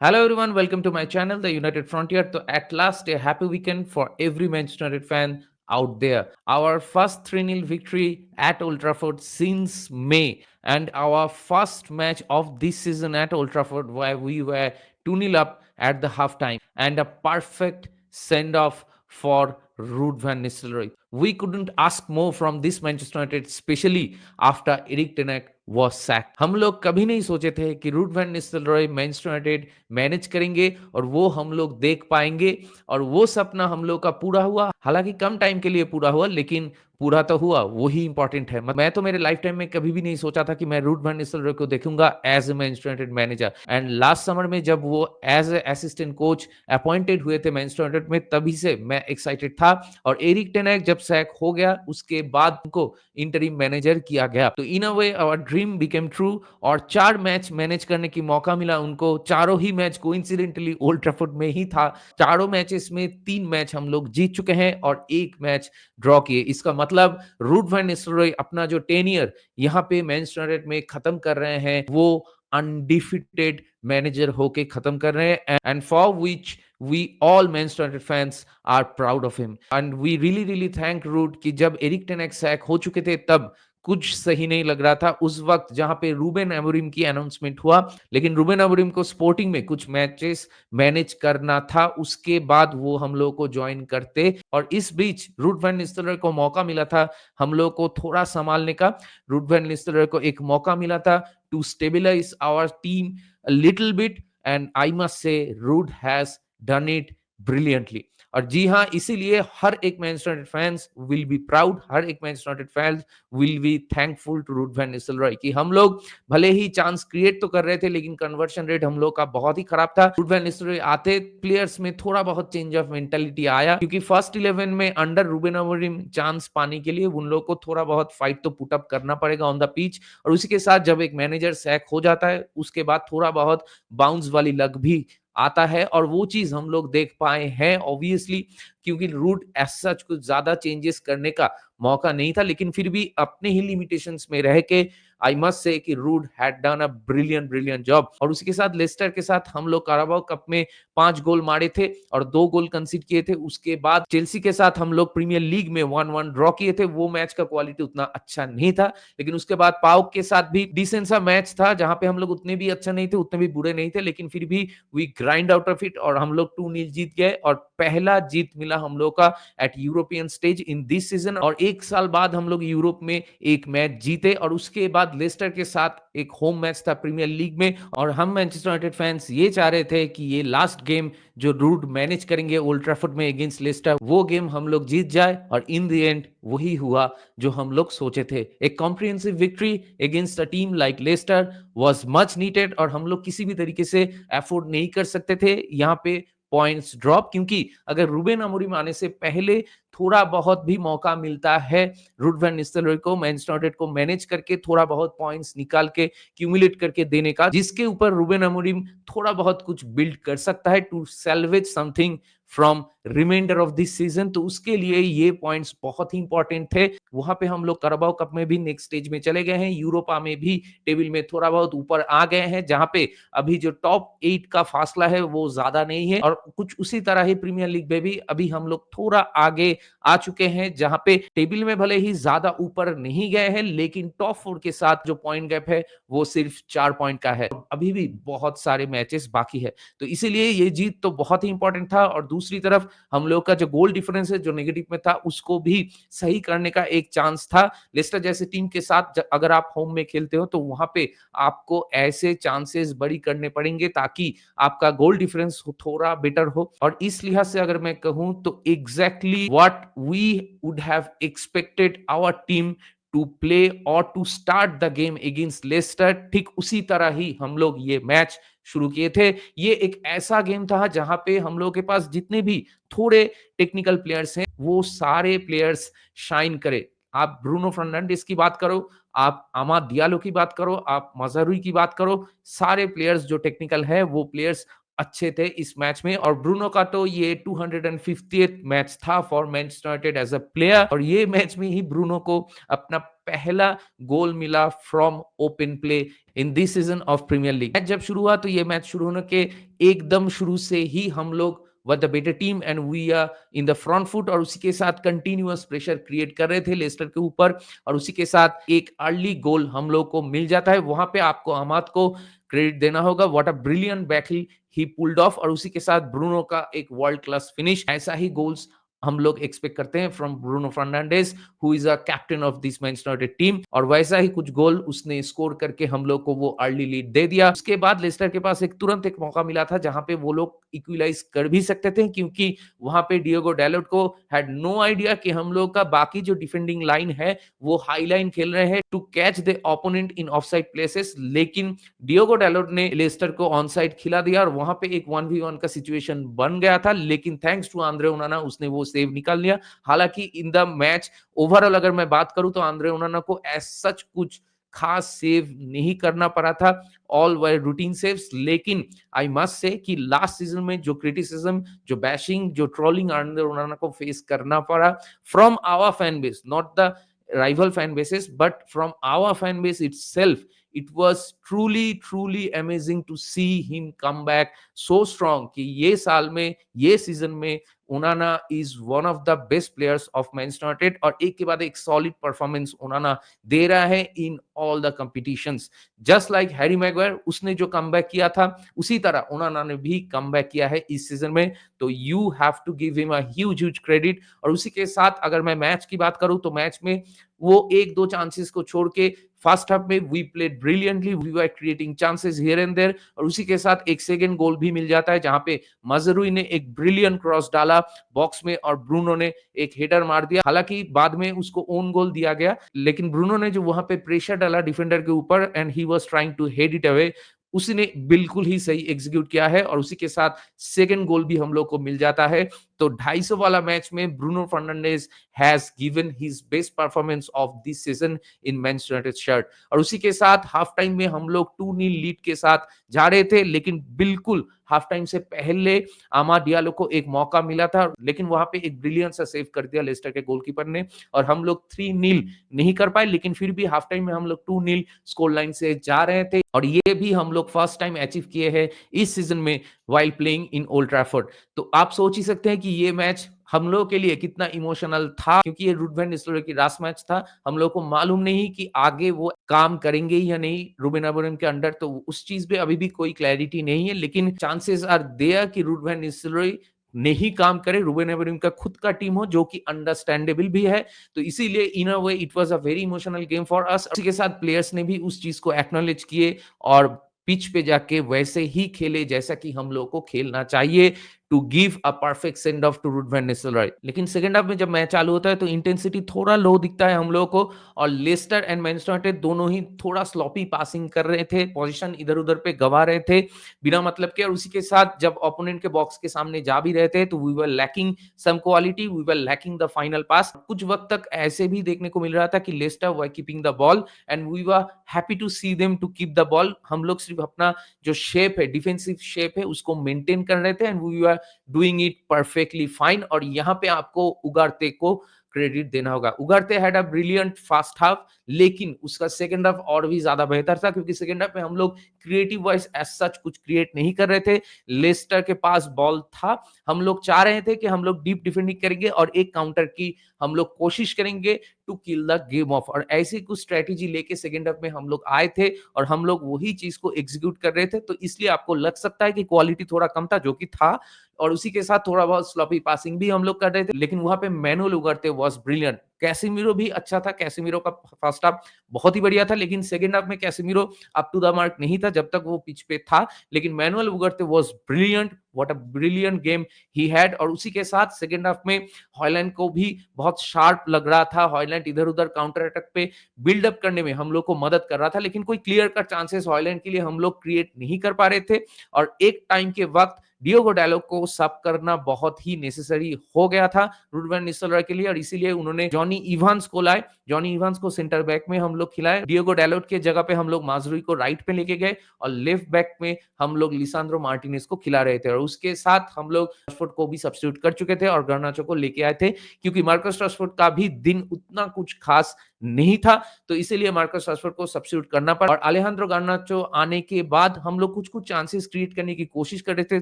Hello everyone, welcome to my channel, The United Frontier. So at last, a happy weekend for every Manchester United fan out there. Our first 3-0 victory at Old Trafford since May, and our first match of this season at Old Trafford where we were 2-0 up at the halftime, and a perfect send-off for Ruud van Nistelrooy. We couldn't ask more from this Manchester United, especially after Erik ten Hag was sacked. हम लोग कभी नहीं सोचे थे कि Ruud van Nistelrooy Manchester United manage करेंगे और वो हम लोग देख पाएंगे, और वो सपना हम लोग का पूरा हुआ। हालांकि कम टाइम के लिए पूरा हुआ, लेकिन पूरा तो हुआ, वही इंपॉर्टेंट है। मैं तो मेरे लाइफ टाइम में कभी भी नहीं सोचा था कि मैं रूट वैन निस्टेलरॉय को देखूंगा as a Manchester United manager. And last summer में जब वो as a assistant coach appointed हुए थे मैनचेस्टर यूनाइटेड में, तभी से मैं एक्साइटेड था। और एरिक टेन हैग जब सैक हो गया, उसके बाद उनको इंटरिम मैनेजर किया गया, तो in a way our dream became true. और 4 मैच मैनेज करने की मौका मिला उनको। चारों ही मैच कोइंसिडेंटली ओल्ड ट्रैफोर्ड में ही था। चारों मैचेस में 3 मैच हम लोग जीत चुके हैं और 1 मैच ड्रॉ किए। इसका मतलब रूट वैन निस्टेलरॉय अपना जो टेन्योर यहाँ पे मैनचेस्टर यूनाइटेड में खत्म कर रहे हैं, वो अनडिफिटेड मैनेजर होके खत्म कर रहे हैं, and for which we all Manchester United fans are proud of him, and we really thank Root कि जब एरिक टेन हैग सैक हो चुके थे तब कुछ सही नहीं लग रहा था उस वक्त, जहां पे रूबेन अमोरिम की अनाउंसमेंट हुआ। लेकिन रूबेन अमोरिम को स्पोर्टिंग में कुछ मैचेस मैनेज करना था, उसके बाद वो हम लोग को ज्वाइन करते, और इस बीच रूट वैन निस्टेलरॉय को मौका मिला था हम लोग को थोड़ा संभालने का। रूट वैन निस्टेलरॉय को एक मौका मिला था to stabilize our team a little bit, and I must say Ruud has done it brilliantly. और जी हाँ, इसीलिए हर एक Manchester United fans will be proud, हर एक Manchester United fans will be thankful to Ruud van Nistelrooy कि हम लोग भले ही चांस क्रिएट तो कर रहे थे, लेकिन कन्वर्शन रेट हम लोग का बहुत ही खराब था। रूट वैन निस्टेलरॉय आते प्लेयर्स में थोड़ा बहुत चेंज ऑफ मेंटालिटी आया, क्योंकि फर्स्ट 11 में अंडर रूबेन अमोरिम चांस पाने के लिए उन लोग को थोड़ा बहुत फाइट तो पुटअप करना पड़ेगा ऑन द पिच। और उसी के साथ जब एक मैनेजर सैक हो जाता है, उसके बाद थोड़ा बहुत बाउंस वाली लग भी आता है, और वो चीज हम लोग देख पाए हैं ऑब्वियसली, क्योंकि रूट एज सच कुछ ज्यादा चेंजेस करने का मौका नहीं था, लेकिन फिर भी अपने ही लिमिटेशंस में रह के आई मस्ट से कि Ruud had done a brilliant job. और उसी के साथ लेस्टर के साथ हम लोग काराबाओ कप में 5 गोल मारे थे और 2 गोल कंसीड किए थे। उसके बाद चेल्सी के साथ हम लोग प्रीमियर लीग में 1-1 ड्रॉ किए थे। वो मैच का क्वालिटी उतना अच्छा नहीं था, लेकिन उसके बाद पाउक के साथ भी डिसेंट सा मैच था, जहां पे हम लोग उतने भी अच्छा नहीं थे, उतने भी बुरे नहीं थे, लेकिन फिर भी we grind out of it और हम लोग 2-0 जीत गए, और पहला जीत मिला हम लोग का at European stage in this season. और 1 साल बाद हम लोग यूरोप में एक मैच जीते, और उसके बाद लेस्टर के साथ एक होम मैच था प्रीमियर लीग में। और हम मैनचेस्टर यूनाइटेड फैंस ये चाह रहे थे कि ये लास्ट गेम जो रूड मैनेज करेंगे ओल्ड ट्रैफोर्ड में अगेंस्ट लेस्टर, वो गेम हम लोग जीत जाए, और इन द एंड वही हुआ जो हम लोग सोचे थे। एक comprehensive victory against a team like Leicester was much needed, और हम लोग किसी भी तरीके से अफोर्ड नहीं कर सकते थे यहाँ पे पॉइंट्स ड्रॉप, क्योंकि अगर रूबेन अमोरिम आने से पहले थोड़ा बहुत भी मौका मिलता है रूट वैन निस्टेलरॉय को मैनचेस्टर यूनाइटेड को मैनेज करके थोड़ा बहुत पॉइंट्स निकाल के क्यूमुलेट करके देने का, जिसके ऊपर रूबेन अमोरिम थोड़ा बहुत कुछ बिल्ड कर सकता है to salvage something from reminder of this season, तो उसके लिए ये पॉइंट्स बहुत ही इंपॉर्टेंट थे। वहां पे हम लोग कराबाओ कप में भी नेक्स्ट स्टेज में चले गए हैं, यूरोपा में भी टेबल में थोड़ा बहुत ऊपर आ गए हैं, जहां पे अभी जो टॉप 8 का फासला है वो ज्यादा नहीं है, और कुछ उसी तरह ही प्रीमियर लीग में भी अभी हम लोग थोड़ा आगे आ चुके हैं, जहां पे टेबल में भले ही ज्यादा ऊपर नहीं गए हैं, लेकिन टॉप 4 के साथ जो पॉइंट गैप है वो सिर्फ 4 पॉइंट का है। अभी भी बहुत सारे मैचेस बाकी है, तो इसीलिए ये जीत तो बहुत ही इंपॉर्टेंट था। और दूसरी तरफ हम लोग का जो गोल डिफरेंस है जो नेगेटिव में था, उसको भी सही करने का एक चांस था। लेस्टर जैसे टीम के साथ अगर आप होम में खेलते हो, तो वहां पे आपको ऐसे चांसेस बड़ी करने पड़ेंगे ताकि आपका गोल डिफरेंस थोड़ा बेटर हो। और इस लिहाज से अगर मैं कहूं तो exactly what we would have expected our team to play और to start the game against Leicester, ठीक उसी तरह ही हम लोग ये मैच शुरू किए थे। ये एक ऐसा गेम था जहां पे हम लोग के पास जितने भी थोड़े टेक्निकल प्लेयर्स हैं, वो सारे प्लेयर्स शाइन करे। आप ब्रूनो फर्नांडिस की बात करो, आप आमाद दियालो की बात करो, आप मज़ारुई की बात करो, सारे प्लेयर्स जो टेक्निकल है वो प्लेयर्स अच्छे थे इस मैच में। और ब्रूनो का तो ये 250th मैच था for Manchester United as a player, और ये मैच में ही ब्रूनो को अपना पहला गोल मिला from open play in this season of Premier League. Match जब शुरू हुआ तो ये मैच शुरू होने के एकदम शुरू से ही हम लोग were the better team and we are in the front foot, और उसी के साथ कंटिन्यूअस प्रेशर क्रिएट कर रहे थे लेस्टर के ऊपर, और उसी के साथ एक अर्ली गोल हम लोग को मिल जाता है। वहां पे आपको अहमद को क्रेडिट देना होगा, what a brilliant battle he pulled off, और उसी के साथ ब्रूनो का एक वर्ल्ड क्लास फिनिश। ऐसा ही गोल्स हम लोग एक्सपेक्ट करते हैं from Bruno Fernandes who is a captain of this Manchester United team, और वैसा ही कुछ गोल उसने स्कोर करके हम लोग को वो अर्ली लीड दे दिया। उसके बाद लेस्टर के पास एक तुरंत एक मौका मिला था जहां पे वो लोग इक्वलाइज कर भी सकते थे, क्योंकि वहां पे डिएगो डैलोट को हैड नो आइडिया कि हम लोग का बाकी जो डिफेंडिंग लाइन है वो हाई लाइन खेल रहे हैं to catch the opponent in offside places, लेकिन डियोगो डैलोट ने लेस्टर को ऑन साइड खिला दिया और वहां पे एक 1v1 का सिचुएशन बन गया था, लेकिन थैंक्स टू आंद्रे ओनाना उसने वो सेव निकाल लिया। हालांकि इन द मैच ओवरऑल अगर मैं बात करूं तो आंद्रे ओनाना को एज सच कुछ खास सेव नहीं करना पड़ा था, ऑल वर रूटीन सेव्स। लेकिन आई मस्ट से कि लास्ट सीजन में जो क्रिटिसिज्म, जो बैशिंग, जो ट्रोलिंग आंद्रे ओनाना को फेस करना पड़ा from our fan base, not the rival fan bases but from our fan base itself, it was truly amazing to see him come back so strong कि ये साल में, ये सीजन में ओनाना is one of the best players of Manchester United, और एक के बाद एक सॉलिड परफॉर्मेंस ओनाना दे रहा है in all the competitions. Just like Harry Maguire उसने जो कमबैक किया था उसी तरह ओनाना ने भी कमबैक किया है इस सीजन में, तो you have to give him a huge credit. और उसी के साथ अगर मैं मैच की बात करूं तो मैच में वो एक दो चांसेस को छोड़ के फर्स्ट हाफ में we played brilliantly, we were creating chances here and there, और उसी के साथ एक सेकंड गोल भी मिल जाता है जहां पे मजरूई ने एक ब्रिलियंट क्रॉस डाला बॉक्स में और ब्रूनो ने एक हेडर मार दिया। हालांकि बाद में उसको ओन गोल दिया गया, लेकिन ब्रूनो ने जो वहां पे प्रेशर डाला डिफेंडर के ऊपर and he was trying to head it away, उसने बिल्कुल ही सही एग्जीक्यूट किया है, और उसी के साथ सेकंड गोल भी हम लोग को मिल जाता है। तो 250 वाला मैच में Bruno Fernandes has given his best performance of this season in Manchester United shirt. और उसी के साथ हाफ टाइम में हम लोग 2-0 लीड के साथ जा रहे थे, लेकिन बिल्कुल हाफ टाइम से पहले आमा डियालो को एक मौका मिला था, लेकिन वहां पे एक ब्रिलियंट सा सेव कर दिया लेस्टर के गोलकीपर ने, और हम लोग 3-0 नहीं कर पाए, लेकिन फिर भी हाफ टाइम में हम लोग 2-0 स्कोर लाइन से जा रहे थे, और ये भी हम लोग फर्स्ट टाइम अचीव किए हैं इस सीजन में while playing in old Trafford. तो आप सोच ही सकते हैं कि ये मैच हम लोगों के लिए कितना इमोशनल था, क्योंकि ये रुड वैन निस्telrooy की लास्ट मैच था। हम लोग को मालूम नहीं कि आगे वो काम करेंगे या नहीं रूबेन अमोरिम के अंडर, तो उस चीज पे अभी भी कोई क्लैरिटी नहीं है, लेकिन चांसेस आर देयर कि रुड वैन निस्telrooy नहीं काम करे, रूबेन अमोरिम का खुद का टीम हो जो कि अंडरस्टैंडेबल भी है। तो इसीलिए in a way it was a very emotional game for us. उसी के साथ प्लेयर्स ने भी उस चीज को एक्नॉलेज किए और पिच पे जाके वैसे ही खेले जैसा कि हम लोग को खेलना चाहिए to give a perfect send off to Ruud van Nistelrooy. लेकिन सेकंड हाफ में जब मैच चालू होता है तो इंटेंसिटी थोड़ा लो दिखता है हम लोगों को, और लेस्टर एंड मैनचेस्टर यूनाइटेड दोनों ही थोड़ा स्लॉपी पासिंग कर रहे थे, पोजीशन इधर उधर पे गवा रहे थे बिना मतलब के, और उसी के साथ जब ओपोनेंट के बॉक्स के सामने जा भी रहे थे तो we were lacking some quality, we were lacking the final pass. कुछ वक्त तक ऐसे भी देखने को मिल रहा था कि Leicester were keeping the ball and we were happy to see them to keep the ball. हम लोग सिर्फ अपना जो शेप है, डिफेंसिव शेप है, उसको मेंटेन कर रहे थे and we were doing it perfectly fine. और यहाँ पे आपको उगारते को क्रेडिट देना होगा। Ugarte had a brilliant first half, लेकिन उसका सेकंड हाफ और भी ज्यादा बेहतर था, क्योंकि सेकंड हाफ में हम लोग क्रिएटिव वाइज एज सच कुछ क्रिएट नहीं कर रहे थे। लेस्टर के पास बॉल था, हम लोग चाह रहे थे कि हम लोग डीप डिफेंडिंग करेंगे और एक काउंटर की हम लोग कोशिश करेंगे to kill the game off, और ऐसी कुछ स्ट्रेटेजी लेके सेकंड हाफ में हम लोग आए थे और हम लोग वही चीज को एग्जीक्यूट कर रहे थे। तो इसलिए आपको लग सकता है कि क्वालिटी थोड़ा कम था, जो कि था, और उसी के साथ थोड़ा बहुत स्लॉपी पासिंग भी हम लोग कर रहे थे, लेकिन वहां पे manual Ugarte was brilliant. Casemiro भी अच्छा था, कैसेमीरो का फर्स्ट हाफ बहुत ही बढ़िया था, लेकिन सेकंड हाफ में Casemiro up to the mark नहीं था जब तक वो पिच पे था, लेकिन Manuel Ugarte was brilliant, what a brilliant game he had. और उसी के साथ सेकंड हाफ में हॉयलैंड को भी बहुत शार्प लग रहा था, हॉयलैंड इधर उधर काउंटर अटैक पे बिल्डअप करने में हम लोग को मदद कर रहा था, लेकिन कोई क्लियर कट चांसेस हॉयलैंड के लिए हम लोग क्रिएट नहीं कर पा रहे थे। और एक टाइम के वक्त डियोगो डायलॉग को सब करना बहुत ही नेसेसरी हो गया था रूड वैन निस्टेलरॉय के लिए, और इसीलिए उन्होंने जॉनी इवांस को लाए। जॉनी इवांस को सेंटर बैक में हम लोग खिलाए, डियोगो डायलॉग के जगह पे हम लोग माजुरी को राइट पे लेके गए, और लेफ्ट बैक में हम लोग लिसांड्रो मार्टिनेज को खिला रहे थे, और उसके साथ हम लोग राशफोर्ड को भी सब्स्टिट्यूट कर चुके थे और गर्नाचो को लेके आए थे, क्योंकि मार्कस राशफोर्ड का भी दिन उतना कुछ खास नहीं था, तो इसीलिए मार्कस राशफोर्ड को सब्स्टिट्यूट करना पड़ा। और अलेहांद्रो गार्नाचो आने के बाद हम लोग कुछ कुछ चांसेस क्रिएट करने की कोशिश कर रहे थे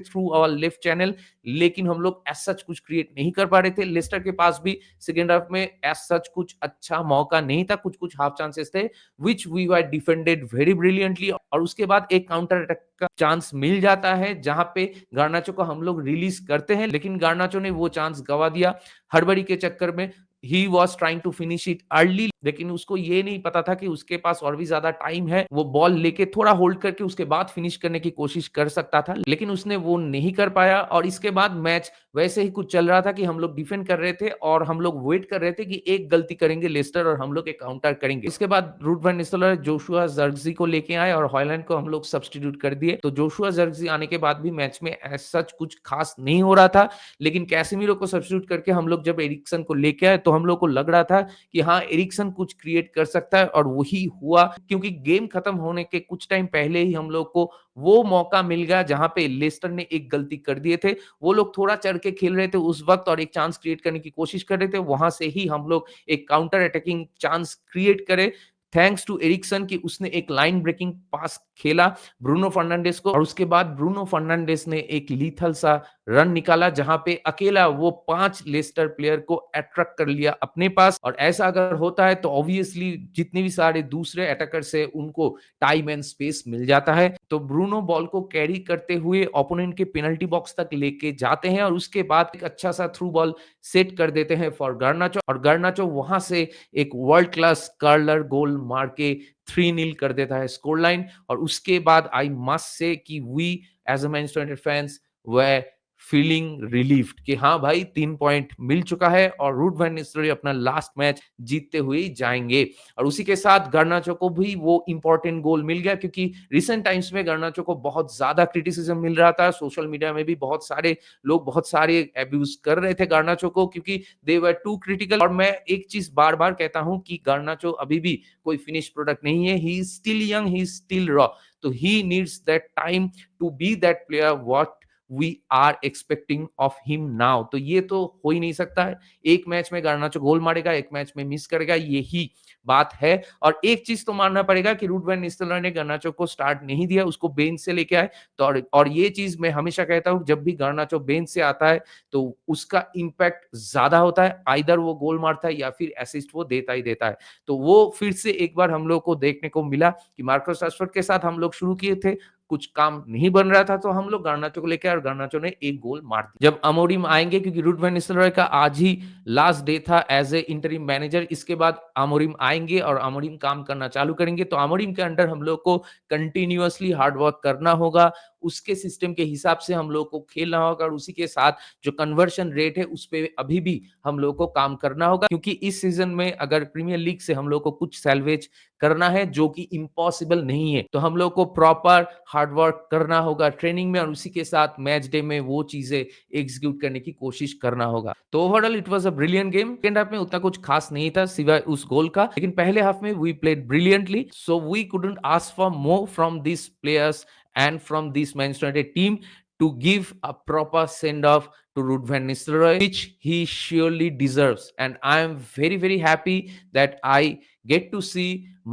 थ्रू आवर लेफ्ट चैनल, लेकिन हम लोग एज सच कुछ क्रिएट नहीं कर पा रहे थे। लेस्टर के पास भी सेकेंड हाफ में एज सच कुछ अच्छा मौका नहीं था, कुछ कुछ हाफ चांसेस थे which we were defended very brilliantly, और उसके बाद एक काउंटर अटैक का चांस मिल जाता है जहां पे गार्नाचो को हम लोग रिलीज करते हैं, लेकिन गार्नाचो ने वो चांस गवा दिया हड़बड़ी के चक्कर में। He was trying to finish it early, लेकिन उसको ये नहीं पता था कि उसके पास और भी ज्यादा टाइम है, वो बॉल लेके थोड़ा होल्ड करके उसके बाद फिनिश करने की कोशिश कर सकता था, लेकिन उसने वो नहीं कर पाया। और इसके बाद मैच वैसे ही कुछ चल रहा था कि हम लोग डिफेंड कर रहे थे और हम लोग वेट कर रहे थे कि एक गलती करेंगे लेस्टर और हम लोग एक काउंटर करेंगे। इसके बाद रूट वैन निस्टेलरॉय जोशुआ ज़र्क्ज़ी को लेके आए और हॉयलैंड को हम लोग सब्स्टिट्यूट कर दिए। तो जोशुआ ज़र्क्ज़ी आने के बाद भी मैच में एज सच कुछ खास नहीं हो रहा था, लेकिन कैसेमीरो को सब्स्टिट्यूट करके हम लोग जब एरिक्सन को लेके आए तो हम लोग को लग रहा था कि हाँ, एरिक्सन कुछ क्रिएट कर सकता है, और वही हुआ, क्योंकि गेम खत्म होने के कुछ टाइम पहले ही हम लोग को वो मौका मिल गया जहां पे लेस्टर ने एक गलती कर दिए थे। वो लोग थोड़ा चढ़ के खेल रहे थे उस वक्त और एक चांस क्रिएट करने की कोशिश कर रहे थे, वहां से ही हम लोग एक काउंटर अटैकिंग चांस क्रिएट करे थैंक्स टू एरिक्सन कि उसने एक लाइन ब्रेकिंग पास खेला ब्रूनो फर्नांडिस को, और उसके बाद ब्रूनो फर्नांडिस ने एक लीथल सा रन निकाला जहां पे अकेला वो 5 लेस्टर प्लेयर को अट्रैक्ट कर लिया अपने पास। और ऐसा अगर होता है तो ऑब्वियसली जितने भी सारे दूसरे अटैकर्स है उनको टाइम एंड स्पेस मिल जाता है। तो ब्रूनो बॉल को कैरी करते हुए ओपोनेंट के पेनल्टी बॉक्स तक लेके जाते हैं और उसके बाद एक अच्छा सा थ्रू बॉल सेट कर देते हैं फॉर गार्नाचो, और गार्नाचो वहां से एक वर्ल्ड क्लास कर्लर गोल मार के 3-0 कर देता है स्कोर लाइन। और उसके बाद आई मस्ट से कि we as a Manchester United fans were feeling relieved कि हाँ भाई 3 पॉइंट मिल चुका है और रूट वैन निस्टेलरॉय अपना लास्ट मैच जीतते हुए जाएंगे। और उसी के साथ गार्नाचो को भी वो इंपॉर्टेंट गोल मिल गया, क्योंकि रिसेंट टाइम्स में गार्नाचो को बहुत ज्यादा क्रिटिसिज्म मिल रहा था, सोशल मीडिया में भी बहुत सारे लोग बहुत सारे अब्यूज कर रहे थे गार्नाचो को, क्योंकि दे वर टू क्रिटिकल। और मैं एक चीज बार बार कहता हूं कि गार्नाचो अभी भी कोई फिनिश प्रोडक्ट नहीं है, he is still young, he is still raw, तो he needs that time to be that player what we are expecting of him now. तो ये तो हो ही नहीं सकता है, एक मैच में गार्नाचो गोल मारेगा, एक मैच में मिस करेगा, यही बात है। और एक चीज तो मानना पड़ेगा कि रूट वैन निस्टेलरॉय ने गार्नाचो को स्टार्ट नहीं दिया, उसको बेंच से लेके आए। तो और ये चीज मैं हमेशा कहता हूं, जब भी गार्नाचो बेंच से आता है तो उसका इंपैक्ट ज्यादा होता है, आइदर वो गोल मारता है या फिर असिस्ट वो देता ही देता है। तो वो फिर से एक बार हम लोग को देखने को मिला कि मार्कस राशफोर्ड के साथ हम लोग शुरू किए थे, कुछ काम नहीं बन रहा था, तो हम लोग गार्नाचो को लेकर और गार्नाचो ने एक गोल मार दिया। जब अमोरिम आएंगे, क्योंकि रूट वैन निस्टेलरॉय का आज ही लास्ट डे था एज ए इंटरिम मैनेजर, इसके बाद अमोरिम आएंगे और अमोरिम काम करना चालू करेंगे, तो अमोरिम के अंडर हम लोग को कंटिन्यूअसली हार्ड वर्क करना होगा, उसके सिस्टम के हिसाब से हम लोग को खेलना होगा, और उसी के साथ जो कन्वर्शन रेट है उस पर अभी भी हम लोग को काम करना होगा, क्योंकि इस सीजन में अगर प्रीमियर लीग से हम लोग को कुछ सैल्वेज करना है, जो कि इम्पॉसिबल नहीं है, तो हम लोग को प्रॉपर हार्ड वर्क करना होगा ट्रेनिंग में, और उसी के साथ मैच डे में वो चीजें एग्जीक्यूट करने की कोशिश करना होगा। तो overall it was a brilliant game. Second half में उतना कुछ खास नहीं था सिवाय उस गोल का, लेकिन पहले हाफ में we played brilliantly, so we couldn't ask for more from this players and from this Manchester United team to give a proper send off to Ruud van Nistelrooy, which he surely deserves. And I am very very happy that I get to see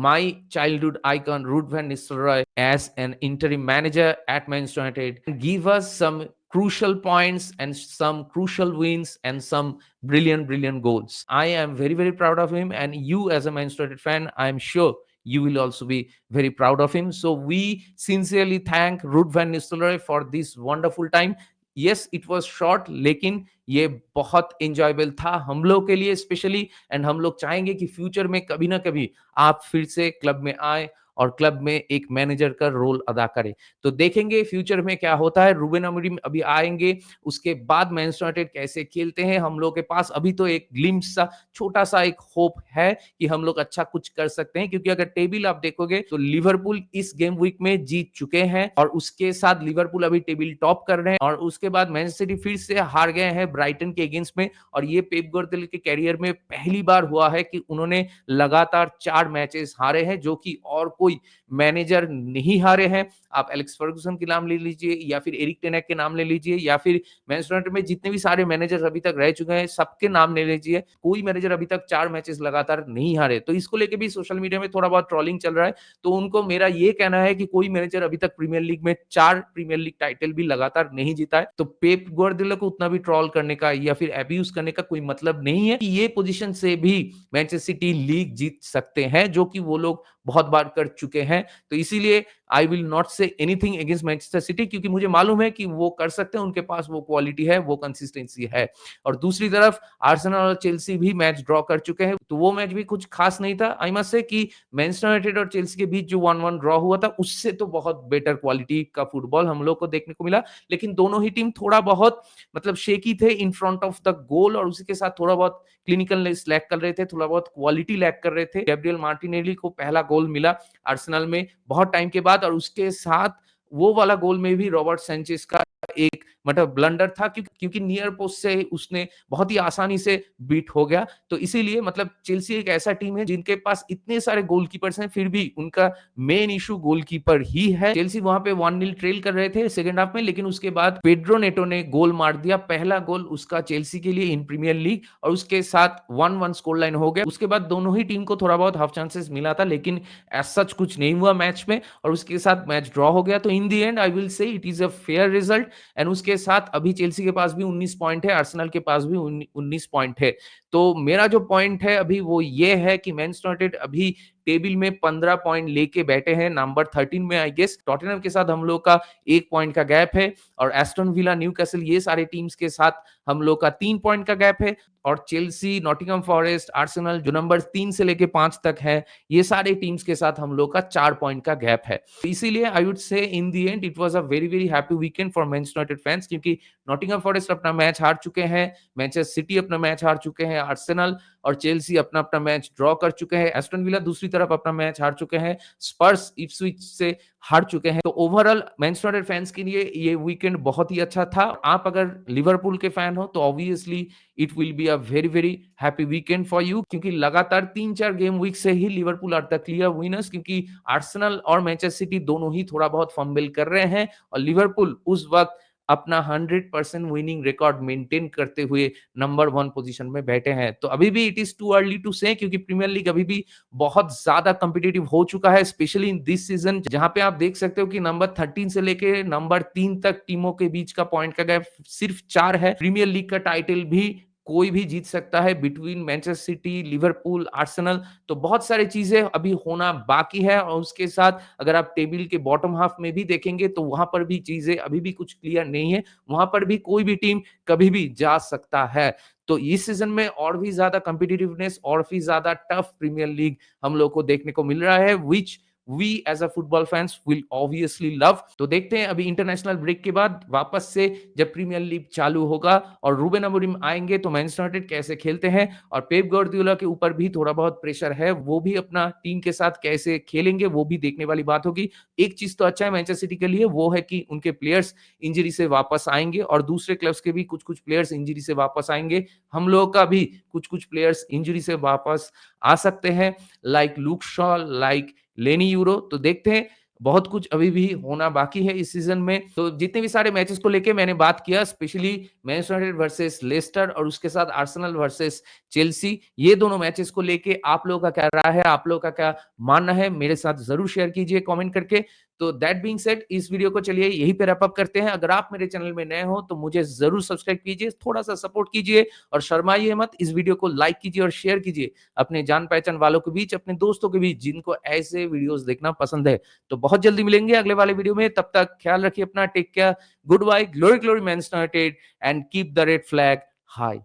my childhood icon Ruud van Nistelrooy as an interim manager at Manchester United and give us some crucial points and some crucial wins and some brilliant goals. I am very very proud of him, and you as a Manchester United fan, I am sure you will also be very proud of him. So we sincerely thank Ruud van Nistelrooy for this wonderful time. Yes, it was short, लेकिन ये बहुत enjoyable था हम लोग के लिए specially, and हम लोग चाहेंगे कि फ्यूचर में कभी ना कभी आप फिर से क्लब में आए और क्लब में एक मैनेजर का रोल अदा करे। तो देखेंगे फ्यूचर में क्या होता है। रूबेन अमोरिम अभी आएँगे, उसके बाद मैनचेस्टर यूनाइटेड कैसे खेलते हैं। हम लोग के पास अभी तो एक ग्लिम्प्स सा छोटा-सा एक होप है कि हम लोग अच्छा कुछ कर सकते हैं, क्योंकि अगर टेबल आप देखोगे तो लिवरपूल इस गेम वीक में जीत चुके हैं और उसके साथ लिवरपूल अभी टेबल टॉप कर रहे हैं और उसके बाद मैनचेस्टर सिटी फिर से हार गए हैं ब्राइटन के अगेंस्ट में और ये पेप गार्डियोला के करियर में पहली बार हुआ है कि उन्होंने लगातार 4 मैचेस हारे हैं, जो कि और कोई मैनेजर नहीं हारे हैं। आप एलेक्स फर्गुसन के नाम ले लीजिए या फिर एरिक टेन हैग के नाम ले लीजिए या फिर मैनचेस्टर यूनाइटेड में जितने भी सारे मैनेजर अभी तक रह चुके हैं, सबके नाम ले लीजिए। कोई मैनेजर अभी तक 4 मैचेस लगातार नहीं हारे। तो इसको लेके भी सोशल मीडिया में थोड़ा बहुत ट्रोलिंग चल रहा है। तो उनको मेरा ये कहना है कि कोई मैनेजर अभी तक प्रीमियर लीग में 4 प्रीमियर लीग टाइटल भी लगातार नहीं जीता है। तो पेप गार्डियोला को उतना भी ट्रोल करने का या फिर अब्यूज करने का कोई मतलब नहीं है कि ये पोजीशन से भी मैनचेस्टर सिटी लीग जीत सकते हैं, जो कि वो लोग बहुत बार कर चुके हैं। तो इसीलिए I will not say anything against Manchester city, क्योंकि मुझे मालूम है कि वो कर सकते हैं, उनके पास वो क्वालिटी है, वो कंसिस्टेंसी है। और दूसरी तरफ आर्सेनल और चेल्सी भी मैच ड्रॉ कर चुके हैं, तो वो मैच भी कुछ खास नहीं था। आई मस्ट से कि मैनचेस्टर यूनाइटेड और चेल्सी के बीच जो 1-1 ड्रॉ हुआ था, उससे तो बहुत बेटर क्वालिटी का फुटबॉल हम लोग को देखने को मिला। लेकिन दोनों ही टीम थोड़ा बहुत मतलब शेकी थे in front of the goal और उसी के साथ थोड़ा बहुत क्लिनिकलनेस लैक कर रहे थे, थोड़ा बहुत क्वालिटी लैक कर रहे थे। गैब्रियल मार्टिनेली को पहला गोल मिला आर्सेनल में बहुत टाइम के बाद और उसके साथ वो वाला गोल में भी रॉबर्ट सैंचेज का एक मतलब ब्लंडर था, क्योंकि नियर पोस्ट से उसने बहुत ही आसानी से बीट हो गया। तो इसीलिए मतलब चेल्सी एक ऐसा टीम है जिनके पास इतने सारे गोलकीपर्स हैं, फिर भी उनका मेन इशू गोलकीपर ही है। चेल्सी वहां पे 1-0 ट्रेल कर रहे थे सेकंड हाफ में, लेकिन उसके बाद पेड्रो नेटो ने गोल मार दिया, पहला गोल उसका चेल्सी के लिए इन प्रीमियर लीग और उसके साथ 1-1 स्कोर लाइन हो गया। उसके बाद दोनों ही टीम को थोड़ा बहुत हाफ चांसेस मिला था, लेकिन एज सच कुछ नहीं हुआ मैच में और उसके साथ मैच ड्रॉ हो गया। तो in the end I will say it is a fair result and उसके साथ अभी चेल्सी के पास भी 19 पॉइंट है, आर्सेनल के पास भी 19 पॉइंट है। तो मेरा जो पॉइंट है अभी वो ये है कि मैनचेस्टर यूनाइटेड अभी टेबल में 15 पॉइंट लेके बैठे हैं नंबर 13 में। आई गेस टॉटनहम के साथ हम लोग का 1 पॉइंट का गैप है और एस्टन विला, न्यूकासल ये सारे टीम्स के साथ हम लोग का 3 पॉइंट का गैप है और चेल्सी, नॉटिंघम फॉरेस्ट, आर्सेनल जो नंबर 3 से लेके 5 तक है, ये सारे टीम्स के साथ हम लोग का 4 पॉइंट का गैप है। इसीलिए I would say in the end it was a very very happy weekend for Manchester United fans, क्योंकि नॉटिंघम फॉरेस्ट अपना मैच हार चुके हैं, मैनचेस्टर सिटी अपना मैच हार चुके हैं, आर्सेनल और चेल्सी अपना अपना मैच ड्रॉ कर चुके हैं, एस्टन विला दूसरी तरफ अपना मैच हार चुके हैं, स्पर्स इप्सविच से हार चुके हैं। तो ओवरऑल मैनचेस्टर यूनाइटेड फैंस के लिए ये वीकेंड बहुत ही अच्छा था। आप अगर लिवरपूल के फैन हो तो obviously it will be a very very happy weekend for you, क्योंकि लगातार 3-4 गेम वीक से ही Liverpool are the clear winners, क्योंकि आर्सेनल और मैनचेस्टर सिटी दोनों ही थोड़ा बहुत फंबल कर रहे हैं और लिवरपूल उस वक्त अपना 100% विनिंग रिकॉर्ड मेंटेन करते हुए नंबर 1 पोजीशन में बैठे हैं। तो अभी भी it is too early to say, क्योंकि प्रीमियर लीग अभी भी बहुत ज्यादा कॉम्पिटिटिव हो चुका है, स्पेशली इन दिस सीजन, जहां पे आप देख सकते हो कि नंबर 13 से लेके नंबर 3 तक टीमों के बीच का पॉइंट का गैप सिर्फ 4 है। प्रीमियर लीग का टाइटल भी कोई भी जीत सकता है between Manchester city, Liverpool, Arsenal. तो बहुत सारी चीजें अभी होना बाकी है और उसके साथ अगर आप टेबल के बॉटम हाफ में भी देखेंगे तो वहां पर भी चीजें अभी भी कुछ क्लियर नहीं है, वहां पर भी कोई भी टीम कभी भी जा सकता है। तो इस सीजन में और भी ज्यादा कॉम्पिटिटिवनेस और भी ज्यादा टफ प्रीमियर लीग हम लोग को देखने को मिल रहा है, which we as a football fans will obviously love. तो देखते हैं अभी इंटरनेशनल ब्रेक के बाद वापस से जब प्रीमियर लीग चालू होगा और रूबेन अमोरिम आएंगे तो मैनचेस्टर यूनाइटेड कैसे खेलते हैं और पेप गार्डियोला के ऊपर भी थोड़ा बहुत प्रेशर है, वो भी अपना टीम के साथ कैसे खेलेंगे वो भी देखने वाली बात होगी। एक चीज तो अच्छा है मैनचेस्टर सिटी के लिए, वो है कि उनके प्लेयर्स इंजरी से वापस आएंगे और दूसरे क्लब्स के भी कुछ कुछ प्लेयर्स इंजरी से वापस आएंगे, हम लोगों का भी कुछ कुछ प्लेयर्स इंजरी से वापस आ सकते हैं, लाइक लूक शॉ, लाइक लेनी यूरो। तो देखते हैं, बहुत कुछ अभी भी होना बाकी है इस सीजन में। तो जितने भी सारे मैचेस को लेके मैंने बात किया, specially Manchester United versus Lester और उसके साथ आर्सेनल वर्सेस चेल्सी, ये दोनों मैचेस को लेके आप लोगों का क्या राय है, आप लोगों का क्या मानना है, मेरे साथ जरूर शेयर कीजिए कमेंट करके। तो दैट बीइंग सेड, इस वीडियो को चलिए यहीं पे रैप अप करते हैं। अगर आप मेरे चैनल में नए हो तो मुझे जरूर सब्सक्राइब कीजिए, थोड़ा सा सपोर्ट कीजिए और शर्माइए मत, इस वीडियो को लाइक कीजिए और शेयर कीजिए अपने जान पहचान वालों के बीच, अपने दोस्तों के बीच जिनको ऐसे वीडियोस देखना पसंद है। तो बहुत जल्दी मिलेंगे अगले वाले वीडियो में, तब तक ख्याल रखिए अपना, take care, good bye, glory glory Manchester United and keep the red flag high.